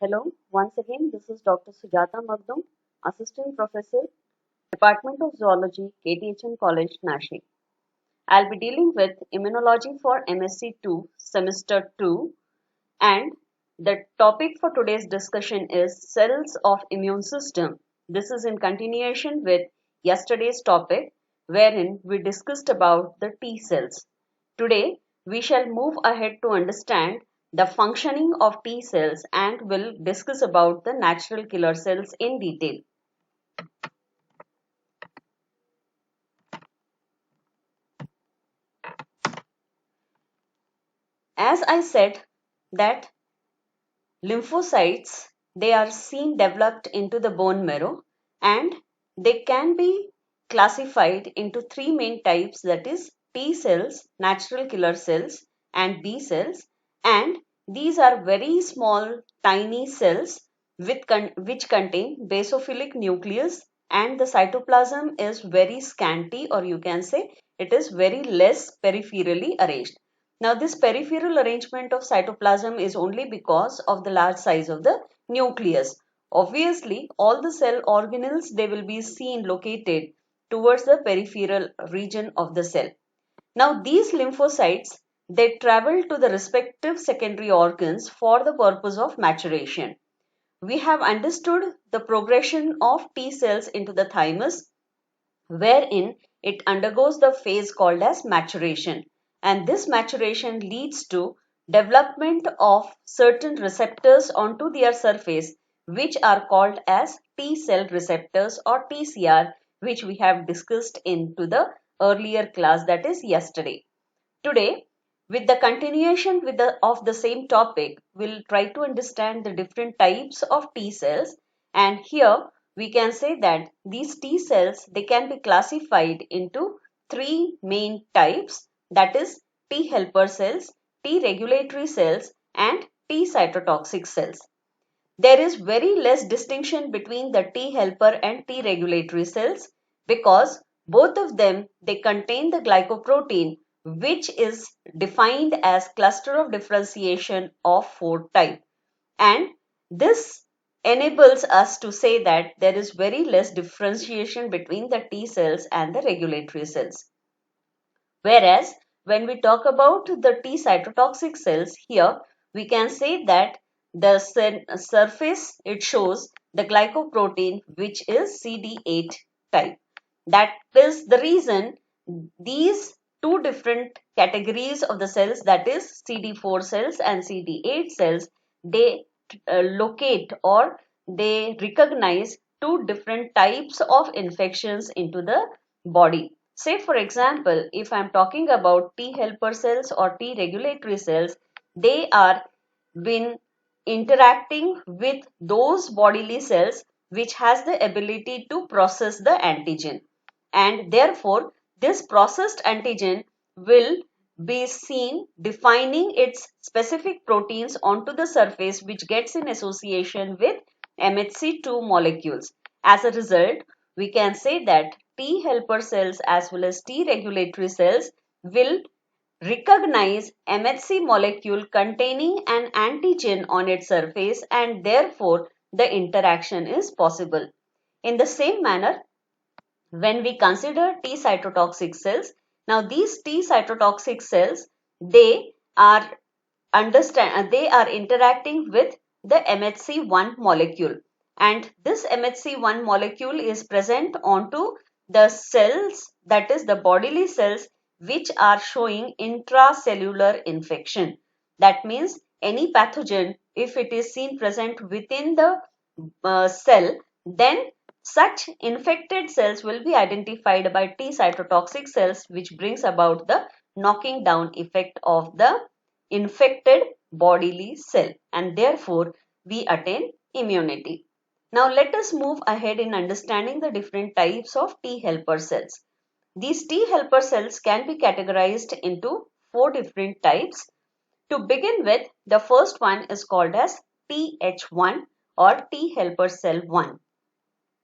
Hello, once again, this is Dr. Sujata Magdum, Assistant Professor, Department of Zoology, KTHM College, Nashik. I'll be dealing with Immunology for MSc 2, Semester 2, and the topic for today's discussion is Cells of Immune System. This is in continuation with yesterday's topic, wherein we discussed about the T cells. Today, we shall move ahead to understand the functioning of T cells and will discuss about the natural killer cells in detail. As I said that lymphocytes, they are seen developed into the bone marrow and they can be classified into three main types, that is T cells, natural killer cells, and B cells, and these are very small tiny cells which contain basophilic nucleus, and the cytoplasm is very scanty, or you can say it is very less peripherally arranged. Now, this peripheral arrangement of cytoplasm is only because of the large size of the nucleus. Obviously, all the cell organelles, they will be seen located towards the peripheral region of the cell. Now, these lymphocytes, they travel to the respective secondary organs for the purpose of maturation. We have understood the progression of T cells into the thymus, wherein it undergoes the phase called as maturation, and this maturation leads to development of certain receptors onto their surface, which are called as T cell receptors or TCR, which we have discussed into the earlier class, that is yesterday. Today, with the continuation of the same topic, we'll try to understand the different types of T cells, and here we can say that these T cells, they can be classified into three main types, that is T helper cells, T regulatory cells, and T cytotoxic cells. There is very less distinction between the T helper and T regulatory cells because both of them, they contain the glycoprotein, which is defined as cluster of differentiation of 4 type, and this enables us to say that there is very less differentiation between the T cells and the regulatory cells. Whereas when we talk about the T cytotoxic cells, here we can say that the surface, it shows the glycoprotein, which is CD8 type. That is the reason these two different categories of the cells, that is CD4 cells and CD8 cells, they locate or they recognize two different types of infections into the body. Say for example, if I am talking about T helper cells or T regulatory cells, they are been interacting with those bodily cells which has the ability to process the antigen, and therefore this processed antigen will be seen defining its specific proteins onto the surface, which gets in association with MHC2 molecules. As a result, we can say that T helper cells as well as T regulatory cells will recognize MHC molecule containing an antigen on its surface, and therefore the interaction is possible. In the same manner, when we consider T cytotoxic cells, now these T cytotoxic cells, they are they are interacting with the MHC1 molecule, and this MHC1 molecule is present onto the cells, that is the bodily cells, which are showing intracellular infection. That means any pathogen, if it is seen present within the cell, then such infected cells will be identified by T cytotoxic cells, which brings about the knocking down effect of the infected bodily cell, and therefore we attain immunity. Now let us move ahead in understanding the different types of T helper cells. These T helper cells can be categorized into four different types. To begin with, the first one is called as Th1 or T helper cell 1.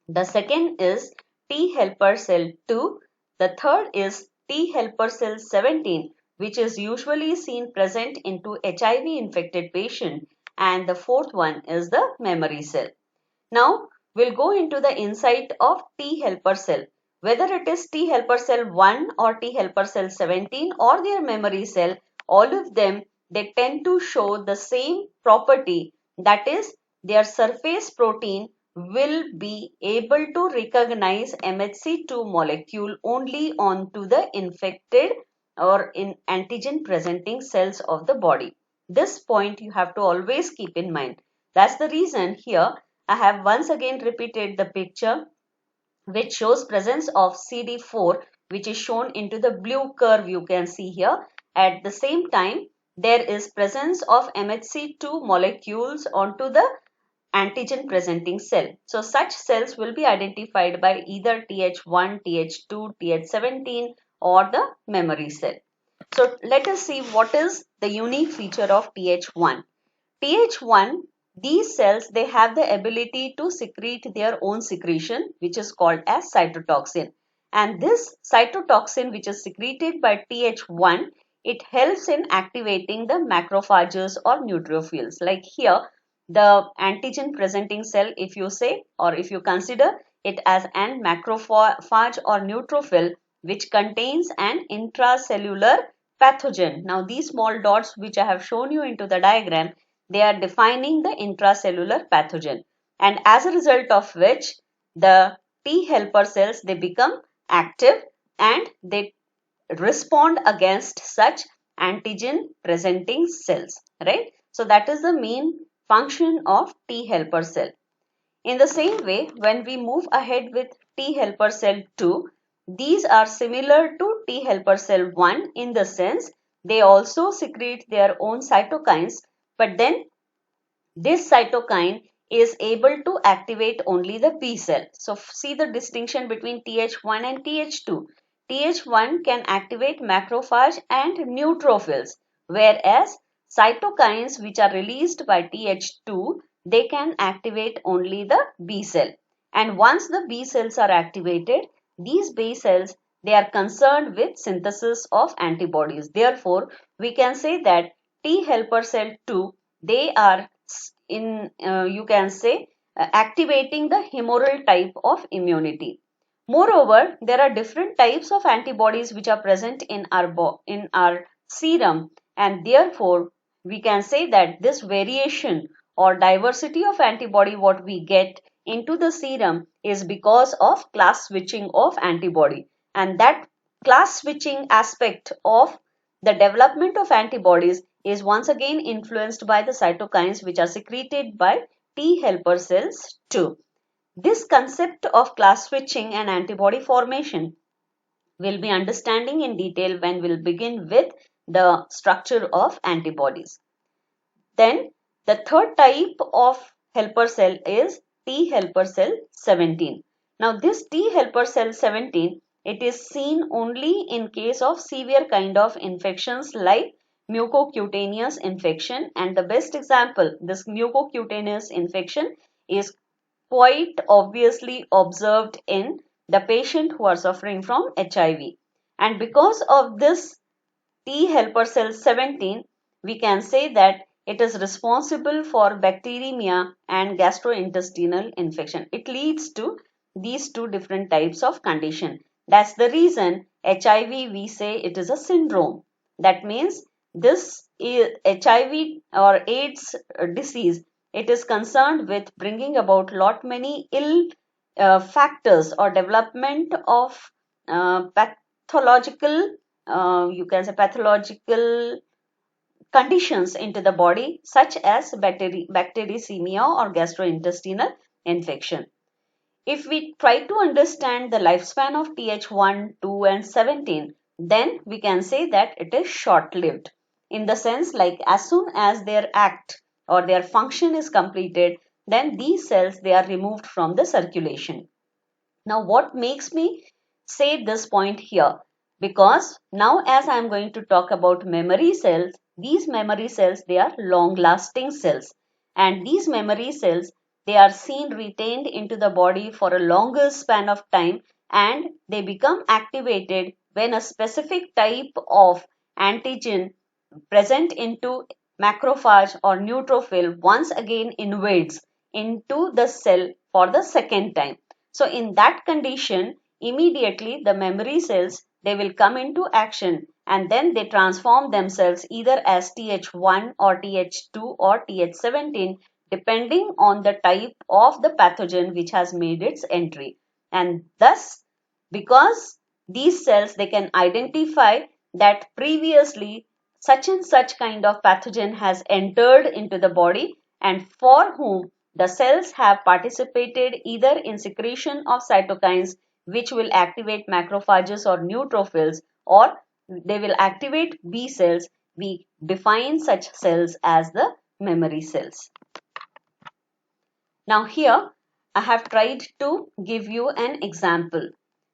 The second is T helper cell 2. The third is T helper cell 17, which is usually seen present into HIV infected patient. and the fourth one is the memory cell. Now we'll go into the insight of T helper cell. Whether it is T helper cell 1 or T helper cell 17 or their memory cell, all of them, they tend to show the same property, that is their surface protein will be able to recognize MHC2 molecule only onto the infected or in antigen presenting cells of the body. This point you have to always keep in mind. That's the reason here I have once again repeated the picture which shows presence of CD4, which is shown into the blue curve you can see here. At the same time, there is presence of MHC2 molecules onto the antigen presenting cell. So such cells will be identified by either Th1, Th2, Th17 or the memory cell. So let us see what is the unique feature of Th1. Th1, these cells, they have the ability to secrete their own secretion, which is called as cytotoxin. And this cytotoxin which is secreted by Th1, it helps in activating the macrophages or neutrophils. Like here, the antigen presenting cell, if you say or if you consider it as an macrophage or neutrophil which contains an intracellular pathogen. Now these small dots which I have shown you into the diagram, they are defining the intracellular pathogen, and as a result of which the T helper cells, they become active and they respond against such antigen presenting cells, right? So that is the main function of T helper cell. In the same way, when we move ahead with T helper cell 2, these are similar to T helper cell 1 in the sense they also secrete their own cytokines, but then this cytokine is able to activate only the B cell. So see the distinction between Th1 and Th2. Th1 can activate macrophage and neutrophils, whereas cytokines which are released by Th2, they can activate only the B cell. And once the B cells are activated, these B cells, they are concerned with synthesis of antibodies. Therefore, we can say that T helper cell 2, they are in you can say activating the humoral type of immunity. Moreover, there are different types of antibodies which are present in our serum, and therefore we can say that this variation or diversity of antibody what we get into the serum is because of class switching of antibody, and that class switching aspect of the development of antibodies is once again influenced by the cytokines which are secreted by T helper cells too. This concept of class switching and antibody formation we'll be understanding in detail when we'll begin with the structure of antibodies. Then the third type of helper cell is T helper cell 17. Now this T helper cell 17, it is seen only in case of severe kind of infections like mucocutaneous infection, and the best example, this mucocutaneous infection is quite obviously observed in the patient who are suffering from HIV. And because of this T helper cell 17, we can say that it is responsible for bacteremia and gastrointestinal infection. It leads to these two different types of condition. That's the reason HIV, we say it is a syndrome. That means this is HIV or AIDS disease, it is concerned with bringing about lot many ill factors or development of pathological you can say pathological conditions into the body such as bacteremia or gastrointestinal infection. If we try to understand the lifespan of Th1, 2 and 17, then we can say that it is short-lived in the sense like as soon as their act or their function is completed, then these cells, they are removed from the circulation. Now what makes me say this point here? Because now as I am going to talk about memory cells, these memory cells, they are long lasting cells, and these memory cells, they are seen retained into the body for a longer span of time, and they become activated when a specific type of antigen present into macrophage or neutrophil once again invades into the cell for the second time. So in that condition, immediately the memory cells, they will come into action and then they transform themselves either as Th1 or Th2 or Th17 depending on the type of the pathogen which has made its entry. And thus, because these cells, they can identify that previously such and such kind of pathogen has entered into the body and for whom the cells have participated either in secretion of cytokines which will activate macrophages or neutrophils, or they will activate B cells. We define such cells as the memory cells. Now here I have tried to give you an example.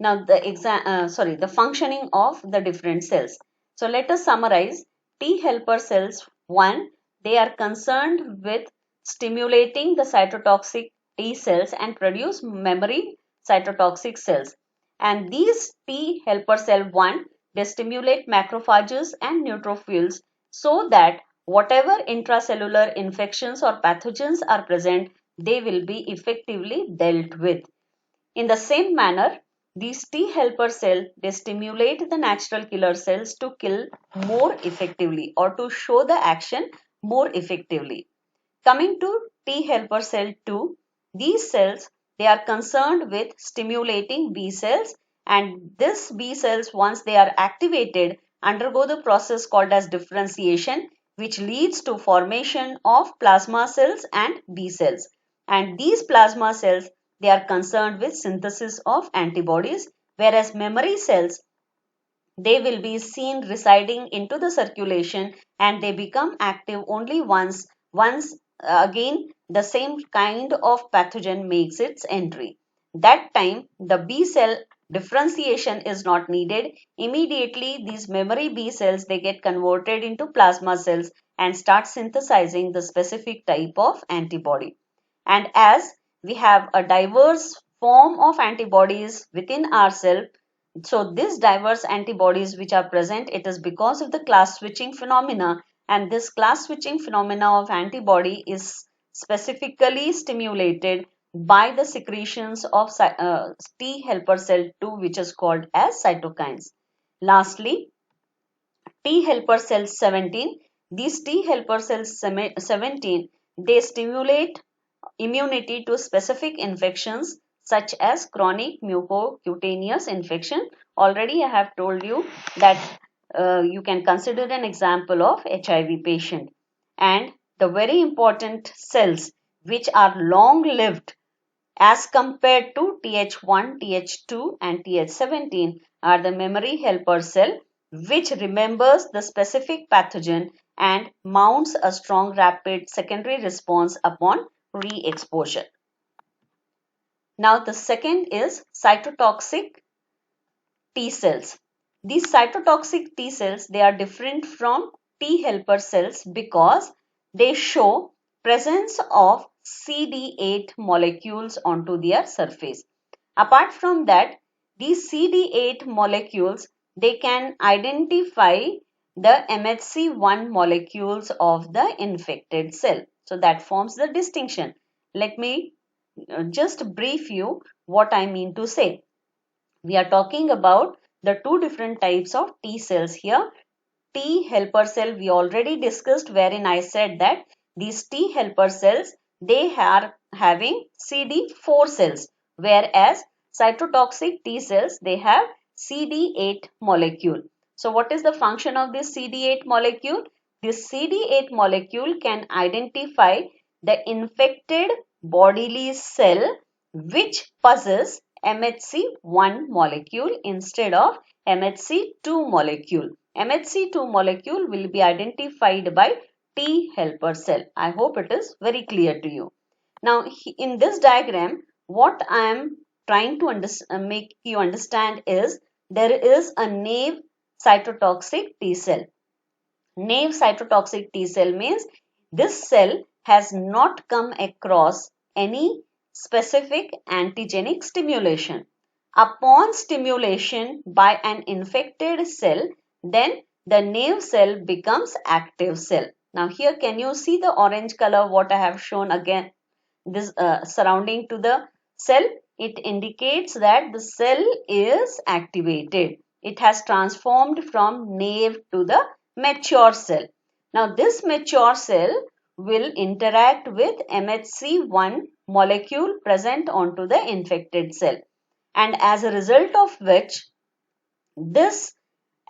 Now the functioning of the different cells. So let us summarize. T helper cells, 1, they are concerned with stimulating the cytotoxic T cells and produce memory cytotoxic cells. And these T helper cell 1, they stimulate macrophages and neutrophils so that whatever intracellular infections or pathogens are present, they will be effectively dealt with. In the same manner, these T helper cells, they stimulate the natural killer cells to kill more effectively or to show the action more effectively. Coming to T helper cell 2, these cells, they are concerned with stimulating B cells, and this B cells, once they are activated, undergo the process called as differentiation, which leads to formation of plasma cells and B cells. And these plasma cells, they are concerned with synthesis of antibodies, whereas memory cells, they will be seen residing into the circulation and they become active only once again the same kind of pathogen makes its entry. That time the B cell differentiation is not needed. Immediately these memory B cells, they get converted into plasma cells and start synthesizing the specific type of antibody. And as we have a diverse form of antibodies within ourselves, so these diverse antibodies which are present, it is because of the class switching phenomena, and this class switching phenomena of antibody is specifically stimulated by the secretions of T helper cell 2, which is called as cytokines. Lastly, T helper cell 17, these T helper cells 17, they stimulate immunity to specific infections such as chronic mucocutaneous infection. Already I have told you that you can consider an example of HIV patient. And the very important cells which are long lived as compared to Th1, Th2 and Th17 are the memory helper cell, which remembers the specific pathogen and mounts a strong rapid secondary response upon re-exposure. Now the second is cytotoxic T cells. These cytotoxic T cells, they are different from T helper cells because they show presence of CD8 molecules onto their surface. Apart from that, these CD8 molecules, they can identify the MHC1 molecules of the infected cell. So that forms the distinction. Let me just brief you what I mean to say. We are talking about the two different types of T cells here. T helper cell we already discussed, wherein I said that these T helper cells, they are having CD4 cells, whereas cytotoxic T cells, they have CD8 molecule. So what is the function of this CD8 molecule? This CD8 molecule can identify the infected bodily cell which possesses MHC1 molecule instead of MHC2 molecule. MHC2 molecule will be identified by T helper cell. I hope it is very clear to you. Now in this diagram, what I am trying to make you understand is there is a naive cytotoxic T cell. Naive cytotoxic T cell means this cell has not come across any specific antigenic stimulation. Upon stimulation by an infected cell, then the naive cell becomes active cell. Now here, can you see the orange color what I have shown again? This surrounding to the cell, it indicates that the cell is activated. It has transformed from naive to the mature cell. Now this mature cell will interact with MHC1 molecule present onto the infected cell, and as a result of which this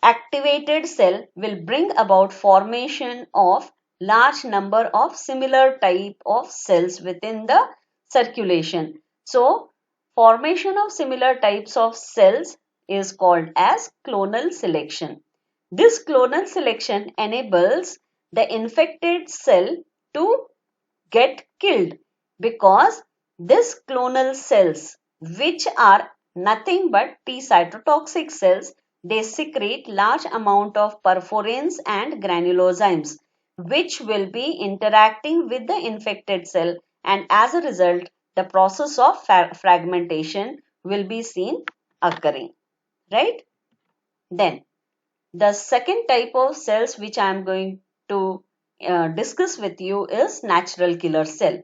activated cell will bring about formation of large number of similar type of cells within the circulation. So formation of similar types of cells is called as clonal selection. This clonal selection enables the infected cell to get killed, because this clonal cells, which are nothing but T cytotoxic cells, they secrete large amount of perforins and granulozymes, which will be interacting with the infected cell, and as a result the process of fragmentation will be seen occurring, right? Then the second type of cells which I am going to discuss with you is natural killer cell.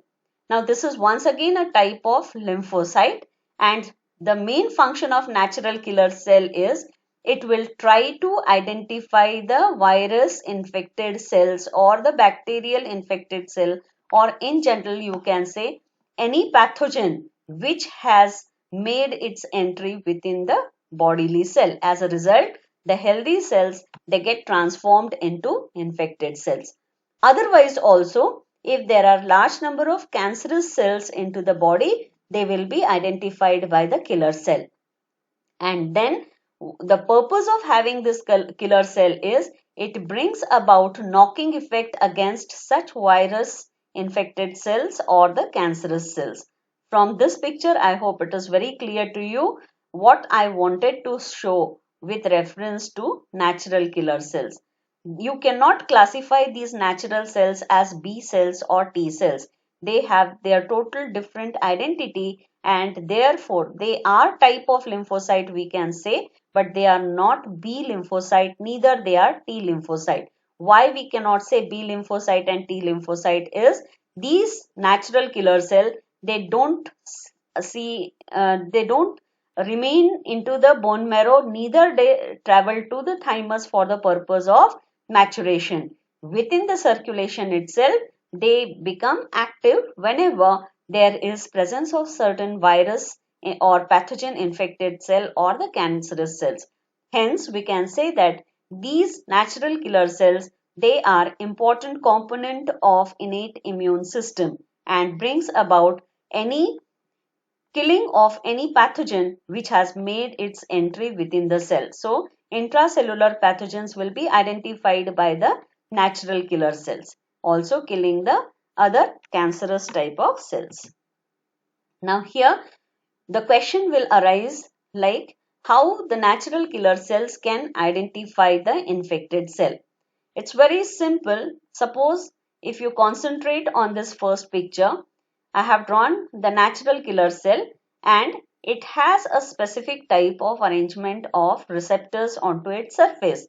Now this is once again a type of lymphocyte, and the main function of natural killer cell is it will try to identify the virus infected cells or the bacterial infected cell, or in general you can say any pathogen which has made its entry within the bodily cell. As a result, the healthy cells, they get transformed into infected cells. Otherwise also, if there are large number of cancerous cells into the body, they will be identified by the killer cell. And then the purpose of having this killer cell is it brings about knocking effect against such virus infected cells or the cancerous cells. From this picture, I hope it is very clear to you what I wanted to show with reference to natural killer cells. You cannot classify these natural cells as B cells or T cells. They have their total different identity, and therefore they are type of lymphocyte we can say, but they are not B lymphocyte, neither they are T lymphocyte. Why we cannot say B lymphocyte and T lymphocyte is these natural killer cell, they don't they don't remain into the bone marrow, neither they travel to the thymus for the purpose of maturation. Within the circulation itself, they become active whenever there is presence of certain virus or pathogen infected cell or the cancerous cells. Hence, we can say that these natural killer cells, they are important component of innate immune system and brings about any killing of any pathogen which has made its entry within the cell. So, intracellular pathogens will be identified by the natural killer cells, also killing the other cancerous type of cells. Now here, the question will arise like how the natural killer cells can identify the infected cell. It's very simple. Suppose if you concentrate on this first picture, I have drawn the natural killer cell and it has a specific type of arrangement of receptors onto its surface.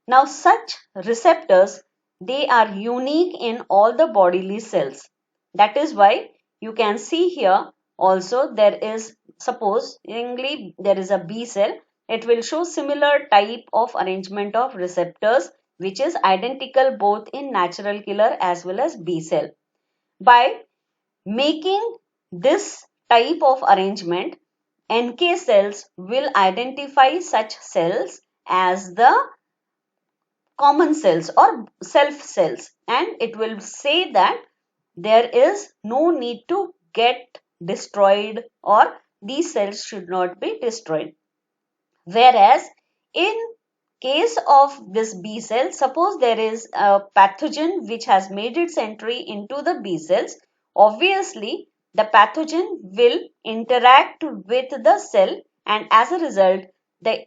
Now such receptors, they are unique in all the bodily cells. That is why you can see here also there is, supposingly there is a B cell, it will show similar type of arrangement of receptors which is identical both in natural killer as well as B cell. By making this type of arrangement, NK cells will identify such cells as the common cells or self cells, and it will say that there is no need to get destroyed or these cells should not be destroyed. Whereas in case of this B cell, suppose there is a pathogen which has made its entry into the B cells, obviously the pathogen will interact with the cell, and as a result the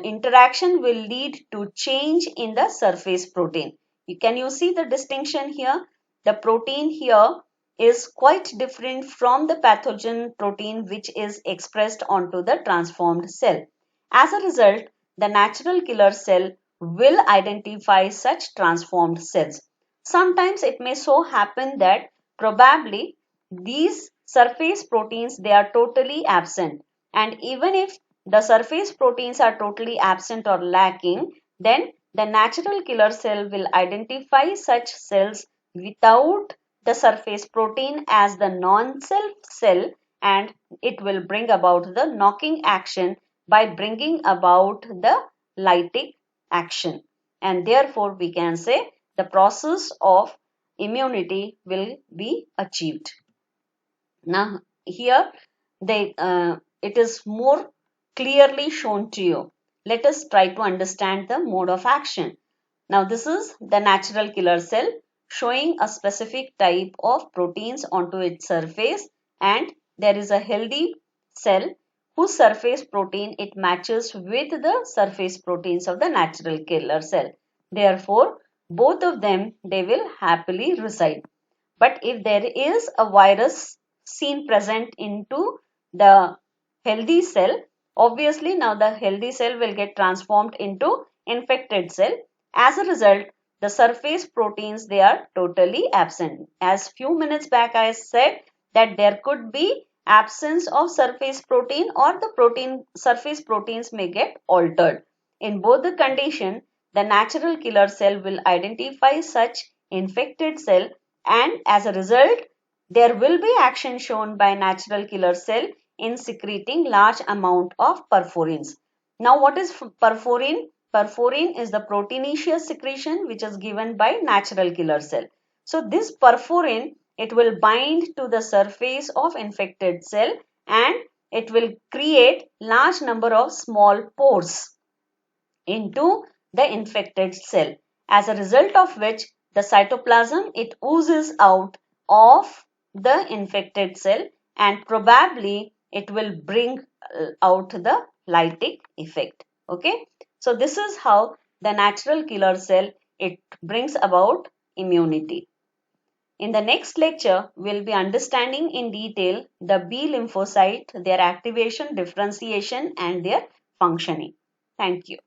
interaction will lead to change in the surface protein. Can you see the distinction here? The protein here is quite different from the pathogen protein which is expressed onto the transformed cell. As a result, the natural killer cell will identify such transformed cells. sometimes it may so happen that probably these surface proteins, they are totally absent, and even if the surface proteins are totally absent or lacking, then the natural killer cell will identify such cells without the surface protein as the non-self cell, and it will bring about the knocking action by bringing about the lytic action, and therefore we can say the process of immunity will be achieved. Now here it is more clearly shown to you. Let us try to understand the mode of action. Now this is the natural killer cell showing a specific type of proteins onto its surface, and there is a healthy cell whose surface protein it matches with the surface proteins of the natural killer cell. Therefore, both of them, they will happily reside. But if there is a virus seen present into the healthy cell, obviously now the healthy cell will get transformed into infected cell. As a result, the surface proteins, they are totally absent. As few minutes back I said that there could be absence of surface protein, or the surface proteins may get altered. In both the condition, the natural killer cell will identify such infected cell, and as a result there will be action shown by natural killer cell in secreting large amount of perforins. Now what is perforin? Perforin is the proteinaceous secretion which is given by natural killer cell. So this perforin, it will bind to the surface of infected cell, and it will create large number of small pores into the infected cell, as a result of which the cytoplasm, it oozes out of the infected cell, and probably it will bring out the lytic effect. Okay, so this is how the natural killer cell, it brings about immunity. In the next lecture, we'll be understanding in detail the B lymphocyte, their activation, differentiation and their functioning. Thank you.